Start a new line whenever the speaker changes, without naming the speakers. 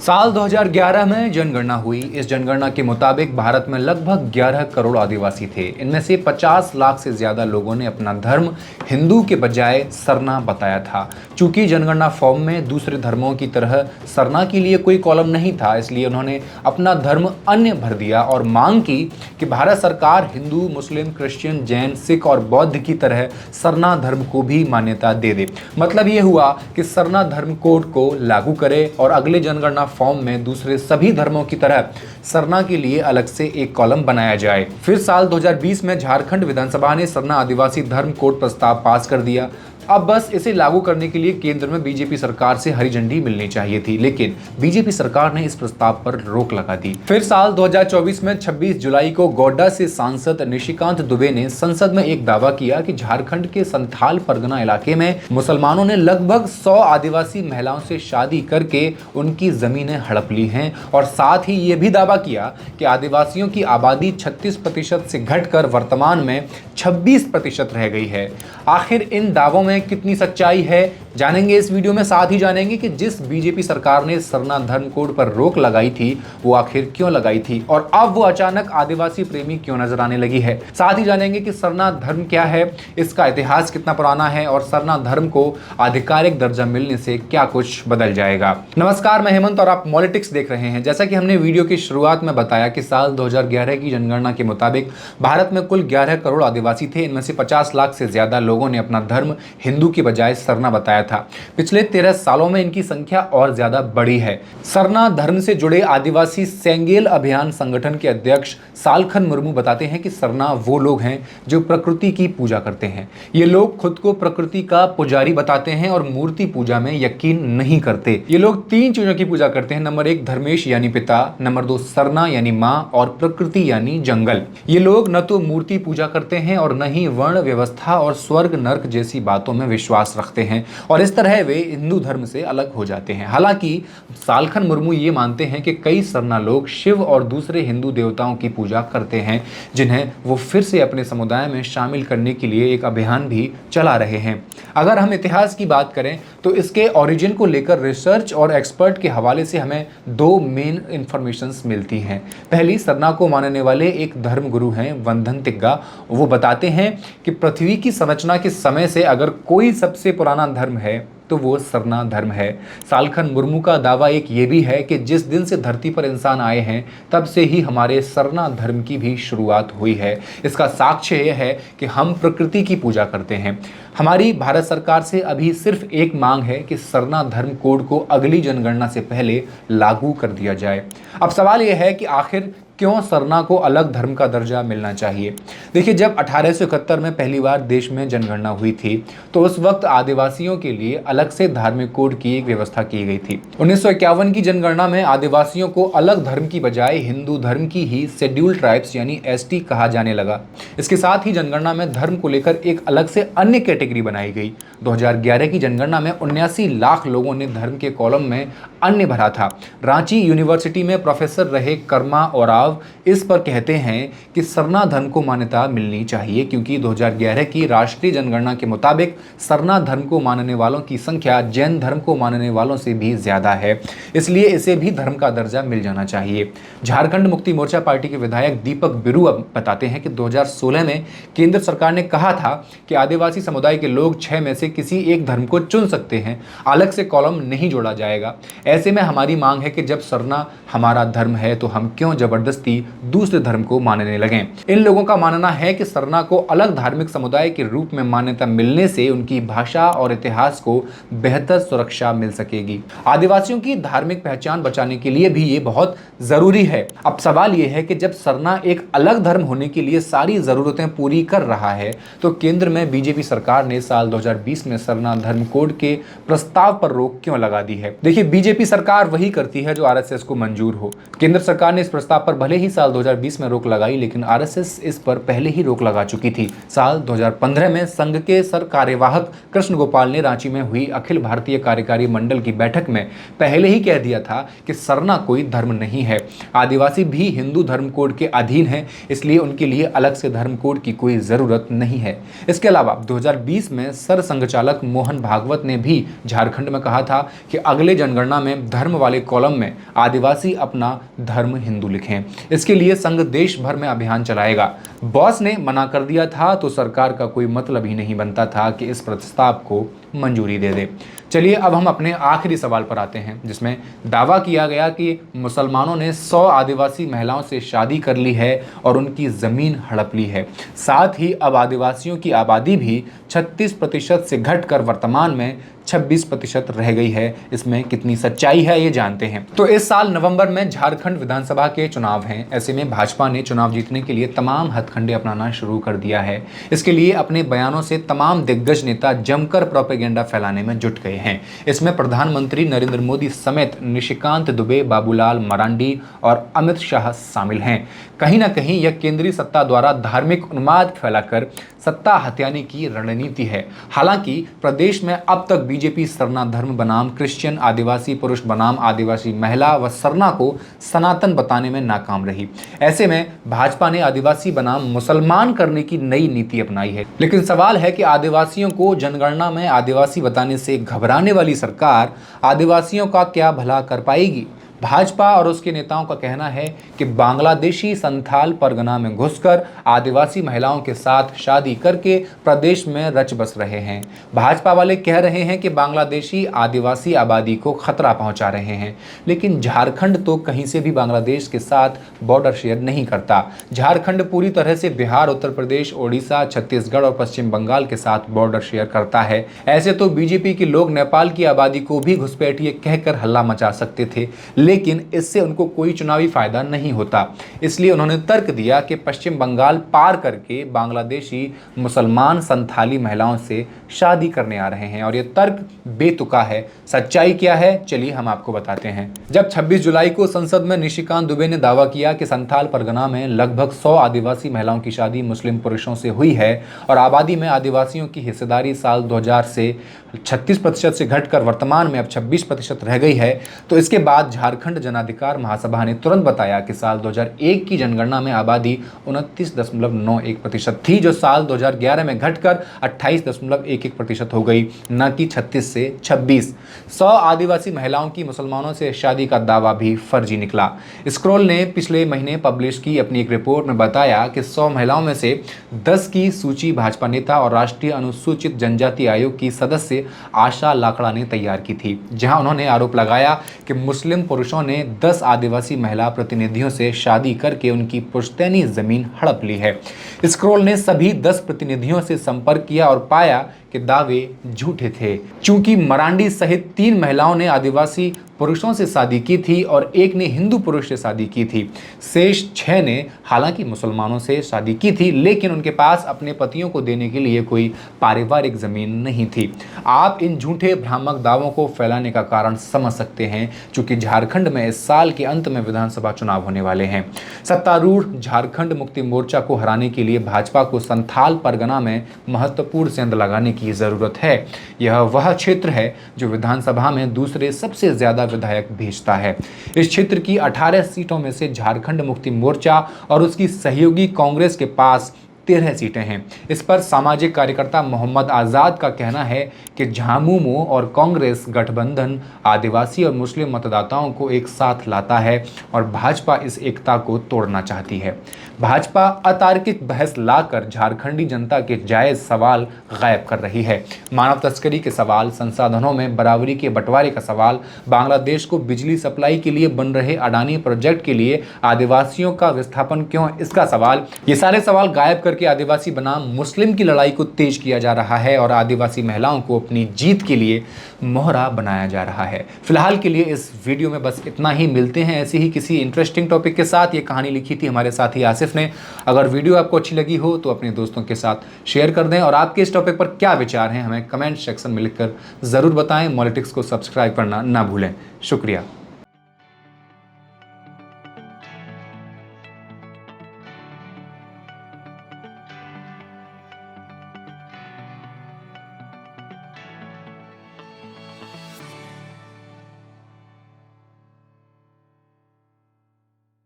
साल 2011 में जनगणना हुई। इस जनगणना के मुताबिक भारत में लगभग 11 करोड़ आदिवासी थे। इनमें से 50 लाख से ज्यादा लोगों ने अपना धर्म हिंदू के बजाय सरना बताया था। चूंकि जनगणना फॉर्म में दूसरे धर्मों की तरह सरना के लिए कोई कॉलम नहीं था, इसलिए उन्होंने अपना धर्म अन्य भर दिया और मांग की कि भारत सरकार हिंदू, मुस्लिम, क्रिश्चियन, जैन, सिख और बौद्ध की तरह सरना धर्म को भी मान्यता दे दे। मतलब ये हुआ कि सरना धर्म कोड को लागू करे और अगले जनगणना फॉर्म में दूसरे सभी धर्मों की तरह सरना के लिए अलग से एक कॉलम बनाया जाए। फिर साल 2020 में झारखंड विधानसभा ने सरना आदिवासी धर्म कोड प्रस्ताव पास कर दिया। अब बस इसे लागू करने के लिए केंद्र में बीजेपी सरकार से हरी झंडी मिलनी चाहिए थी, लेकिन बीजेपी सरकार ने इस प्रस्ताव पर रोक लगा दी। फिर साल 2024 में 26 जुलाई को गोड्डा से सांसद निशिकांत दुबे ने संसद में एक दावा किया कि झारखंड के संथाल परगना इलाके में मुसलमानों ने लगभग 100 आदिवासी महिलाओं से शादी करके उनकी जमीनें हड़प ली हैं और साथ ही ये भी दावा किया कि आदिवासियों की आबादी 36% से घटकर वर्तमान में 26% रह गई है। आखिर इन दावों में कितनी सच्चाई है, जानेंगे इस वीडियो में। साथ ही जानेंगे कि जिस बीजेपी सरकार ने सरना धर्म कोड पर रोक लगाई थी वो आखिर क्यों लगाई थी और अब वो अचानक आदिवासी प्रेमी क्यों नजर आने लगी है। साथ ही जानेंगे कि सरना धर्म क्या है, इसका इतिहास कितना पुराना है और सरना धर्म को आधिकारिक दर्जा मिलने से क्या कुछ बदल जाएगा। नमस्कार, मैं हेमंत और आप पॉलिटिक्स देख रहे हैं। जैसा कि हमने वीडियो की शुरुआत में बताया कि साल 2011 की जनगणना के मुताबिक भारत में कुल 11 करोड़ आदिवासी थे। इनमें से 50 लाख से ज्यादा लोगों ने अपना धर्म हिंदू की बजाय सरना बताया था। पिछले 13 सालों में इनकी संख्या और ज्यादा बढ़ी है। सरना धर्म से जुड़े आदिवासी सेंगेल अभियान संगठन के अध्यक्ष सालखन मुर्मू बताते हैं कि सरना वो लोग हैं जो प्रकृति की पूजा करते हैं। ये लोग खुद को प्रकृति का पुजारी बताते हैं और मूर्ति पूजा में यकीन नहीं करते। ये लोग 3 चीजों की पूजा करते हैं। नंबर 1 धर्मेश यानी पिता, नंबर 2 सरना यानी माँ और प्रकृति यानी जंगल। ये लोग न तो मूर्ति पूजा करते हैं और न ही वर्ण व्यवस्था और स्वर्ग नर्क जैसी बातों में विश्वास रखते हैं और इस तरह वे हिंदू धर्म से अलग हो जाते हैं। हालांकि सालखन मुर्मू ये मानते हैं कि कई सरना लोग शिव और दूसरे हिंदू देवताओं की पूजा करते हैं, जिन्हें वो फिर से अपने समुदाय में शामिल करने के लिए एक अभियान भी चला रहे हैं। अगर हम इतिहास की बात करें तो इसके ओरिजिन को लेकर रिसर्च और एक्सपर्ट के हवाले से हमें 2 मेन इंफॉर्मेशंस मिलती हैं। पहली, सरना को मानने वाले एक धर्म गुरु हैं वंदन तिग्गा। वो बताते हैं कि पृथ्वी की संरचना के समय से अगर कोई सबसे पुराना धर्म है तो वो सरना धर्म है। सालखन मुर्मू का दावा एक ये भी है कि जिस दिन से धरती पर इंसान आए हैं तब से ही हमारे सरना धर्म की भी शुरुआत हुई है। इसका साक्ष्य यह है कि हम प्रकृति की पूजा करते हैं। हमारी भारत सरकार से अभी सिर्फ एक मांग है कि सरना धर्म कोड को अगली जनगणना से पहले लागू कर दिया जाए। अब सवाल यह है कि आखिर क्यों सरना को अलग धर्म का दर्जा मिलना चाहिए। देखिए, जब 1871 में पहली बार देश में जनगणना हुई थी तो उस वक्त आदिवासियों के लिए अलग से धार्मिक कोड की एक व्यवस्था की गई थी। 1951 की जनगणना में आदिवासियों को अलग धर्म की बजाय हिंदू धर्म की ही शेड्यूल्ड ट्राइब्स यानी एसटी कहा जाने लगा। इसके साथ ही जनगणना में धर्म को लेकर एक अलग से अन्य कैटेगरी बनाई गई। 2011 की जनगणना में 79 लाख लोगों ने धर्म के कॉलम में अन्य भरा था। रांची यूनिवर्सिटी में प्रोफेसर रहे कर्मा ओराव इस पर कहते हैं कि सरना धर्म को मान्यता मिलनी चाहिए क्योंकि 2011 की राष्ट्रीय जनगणना के मुताबिक सरना धर्म को मानने वालों की संख्या जैन धर्म को मानने वालों से भी ज्यादा है, इसलिए इसे भी धर्म का दर्जा मिल जाना चाहिए। झारखंड मुक्ति मोर्चा पार्टी के विधायक दीपक बिरु बताते हैं कि 2016 में केंद्र सरकार ने कहा था कि आदिवासी समुदाय के लोग 6 में से किसी एक धर्म को चुन सकते हैं, अलग से कॉलम नहीं जोड़ा जाएगा। ऐसे में हमारी मांग है कि जब सरना हमारा धर्म है तो हम क्यों जबरदस्ती दूसरे धर्म को मानने लगें। इन लोगों का मानना है कि सरना को अलग धार्मिक समुदाय के रूप में मान्यता मिलने से उनकी भाषा और इतिहास को बेहतर सुरक्षा मिल सकेगी। आदिवासियों की धार्मिक पहचान बचाने के लिए भी ये बहुत जरूरी है। अब सवाल ये है कि जब सरना एक अलग धर्म होने के लिए सारी जरूरतें पूरी कर रहा है तो केंद्र में बीजेपी सरकार ने साल 2020 में सरना धर्म कोड के प्रस्ताव पर रोक क्यों लगा दी है। देखिए, बीजेपी सरकार वही करती है जो आरएसएस को मंजूर हो। केंद्र सरकार ने इस प्रस्ताव पर भले ही साल 2020 में रोक लगाई, लेकिन आरएसएस इस पर पहले ही रोक लगा चुकी थी। साल 2015 में संघ के सर कार्यवाहक कृष्ण गोपाल ने रांची में हुई अखिल भारतीय कार्यकारी मंडल की बैठक में पहले ही कह दिया था कि सरना कोई धर्म नहीं है, आदिवासी भी हिंदू धर्म कोड के अधीन है, इसलिए उनके लिए अलग से धर्म कोड की कोई जरूरत नहीं है। इसके अलावा 2020 में सर संघचालक मोहन भागवत ने भी झारखंड में कहा था कि अगले जनगणना में धर्म वाले कॉलम में आदिवासी अपना धर्म हिंदू लिखें। इसके लिए संघ देश भर में अभियान चलाएगा। बॉस ने मना कर दिया था तो सरकार का कोई मतलब ही नहीं बनता था कि इस प्रस्ताव को मंजूरी दे दे। चलिए अब हम अपने आखिरी सवाल पर आते हैं, जिसमें दावा किया गया कि मुसलमानों ने 100 आदिवासी महिलाओं से शादी कर ली है और उनकी जमीन हड़प ली है। साथ ही अब आदिवासियों की आबादी भी 36% से घटकर वर्तमान में 26% रह गई है। इसमें कितनी सच्चाई है ये जानते हैं। तो इस साल नवंबर में झारखंड विधानसभा के चुनाव हैं। ऐसे में भाजपा ने चुनाव जीतने के लिए तमाम हथकंडे अपनाना शुरू कर दिया है। इसके लिए अपने बयानों से तमाम दिग्गज नेता जमकर प्रोपेगेंडा फैलाने में जुट गए हैं। इसमें प्रधानमंत्री नरेंद्र मोदी समेत निशिकांत दुबे, बाबूलाल मरांडी और अमित शाह शामिल हैं। कहीं ना कहीं यह केंद्रीय सत्ता द्वारा धार्मिक उन्माद फैलाकर सत्ता हथियाने की रणनीति है। हालांकि प्रदेश में अब तक बीजेपी सरना धर्म बनाम क्रिश्चियन, आदिवासी पुरुष बनाम आदिवासी महिला व सरना को सनातन बताने में नाकाम रही। ऐसे में भाजपा ने आदिवासी बनाम मुसलमान करने की नई नीति अपनाई है। लेकिन सवाल है कि आदिवासियों को जनगणना में आदिवासी बताने से घबराने वाली सरकार आदिवासियों का क्या भला कर पाएगी? भाजपा और उसके नेताओं का कहना है कि बांग्लादेशी संथाल परगना में घुसकर आदिवासी महिलाओं के साथ शादी करके प्रदेश में रच बस रहे हैं। भाजपा वाले कह रहे हैं कि बांग्लादेशी आदिवासी आबादी को खतरा पहुंचा रहे हैं, लेकिन झारखंड तो कहीं से भी बांग्लादेश के साथ बॉर्डर शेयर नहीं करता। झारखंड पूरी तरह से बिहार, उत्तर प्रदेश, ओडिशा, छत्तीसगढ़ और पश्चिम बंगाल के साथ बॉर्डर शेयर करता है। ऐसे तो बीजेपी के लोग नेपाल की आबादी को भी घुसपैठिए कहकर हल्ला मचा सकते थे, लेकिन इससे उनको कोई चुनावी फायदा नहीं होता। इसलिए उन्होंने तर्क दिया कि पश्चिम बंगाल पार करके बांग्लादेशी मुसलमान संथाली महिलाओं से शादी करने आ रहे हैं और यह तर्क बेतुका है। सच्चाई क्या है, चलिए हम आपको बताते हैं। जब 26 जुलाई को संसद में निशिकांत दुबे ने दावा किया कि संथाल परगना में लगभग 100 आदिवासी महिलाओं की शादी मुस्लिम पुरुषों से हुई है और आबादी में आदिवासियों की हिस्सेदारी साल 2000 से 36% से घटकर वर्तमान में अब 26% रह गई है, तो इसके बाद झारखंड जनाधिकार महासभा ने तुरंत बताया कि साल 2001 की जनगणना में आबादी 29.91% थी, जो साल 2011 में घटकर 28.11% हो गई, न कि 36 से 26। 100 आदिवासी महिलाओं की मुसलमानों से शादी का दावा भी फर्जी निकला। स्क्रॉल ने पिछले महीने पब्लिश की अपनी एक रिपोर्ट में बताया कि 100 महिलाओं में से 10 की सूची भाजपा नेता और राष्ट्रीय अनुसूचित जनजाति आयोग की सदस्य आशा लाकड़ा ने तैयार की थी, जहां उन्होंने आरोप लगाया कि मुस्लिम पुरुषों ने 10 आदिवासी महिला प्रतिनिधियों से शादी करके उनकी पुश्तैनी जमीन हड़प ली है। स्क्रॉल ने सभी 10 प्रतिनिधियों से संपर्क किया और पाया कि दावे झूठे थे। चूंकि मरांडी सहित 3 महिलाओं ने आदिवासी पुरुषों से शादी की थी और एक ने हिंदू पुरुष से शादी की थी। शेष 6 ने हालांकि मुसलमानों से शादी की थी, लेकिन उनके पास अपने पतियों को देने के लिए कोई पारिवारिक जमीन नहीं थी। आप इन झूठे भ्रामक दावों को फैलाने का कारण समझ सकते हैं, चूंकि झारखंड में इस साल के अंत में विधानसभा चुनाव होने वाले हैं। सत्तारूढ़ झारखंड मुक्ति मोर्चा को हराने के लिए भाजपा को संथाल परगना में महत्वपूर्ण सेंध लगाने की जरूरत है। यह वह क्षेत्र है जो विधानसभा में दूसरे सबसे ज्यादा विधायक भेजता है। इस क्षेत्र की 18 सीटों में से झारखंड मुक्ति मोर्चा और उसकी सहयोगी कांग्रेस के पास 13 सीटें हैं। इस पर सामाजिक कार्यकर्ता मोहम्मद आज़ाद का कहना है कि झामुमो और कांग्रेस गठबंधन आदिवासी और मुस्लिम मतदाताओं को एक साथ लाता है और भाजपा इस एकता को तोड़ना चाहती है। भाजपा अतार्किक बहस लाकर झारखंडी जनता के जायज सवाल गायब कर रही है। मानव तस्करी के सवाल, संसाधनों में बराबरी के बंटवारे का सवाल, बांग्लादेश को बिजली सप्लाई के लिए बन रहे अडानी प्रोजेक्ट के लिए आदिवासियों का विस्थापन क्यों, इसका सवाल, ये सारे सवाल गायब करके आदिवासी बनाम मुस्लिम की लड़ाई को तेज किया जा रहा है और आदिवासी महिलाओं को अपनी जीत के लिए मोहरा बनाया जा रहा है। फिलहाल के लिए इस वीडियो में बस इतना ही। मिलते हैं ऐसी ही किसी इंटरेस्टिंग टॉपिक के साथ। ये कहानी लिखी थी हमारे साथी आसिफ ने। अगर वीडियो आपको अच्छी लगी हो तो अपने दोस्तों के साथ शेयर कर दें और आपके इस टॉपिक पर क्या विचार हैं हमें कमेंट सेक्शन में लिखकर ज़रूर बताएं। पॉलिटिक्स को सब्सक्राइब करना ना भूलें। शुक्रिया।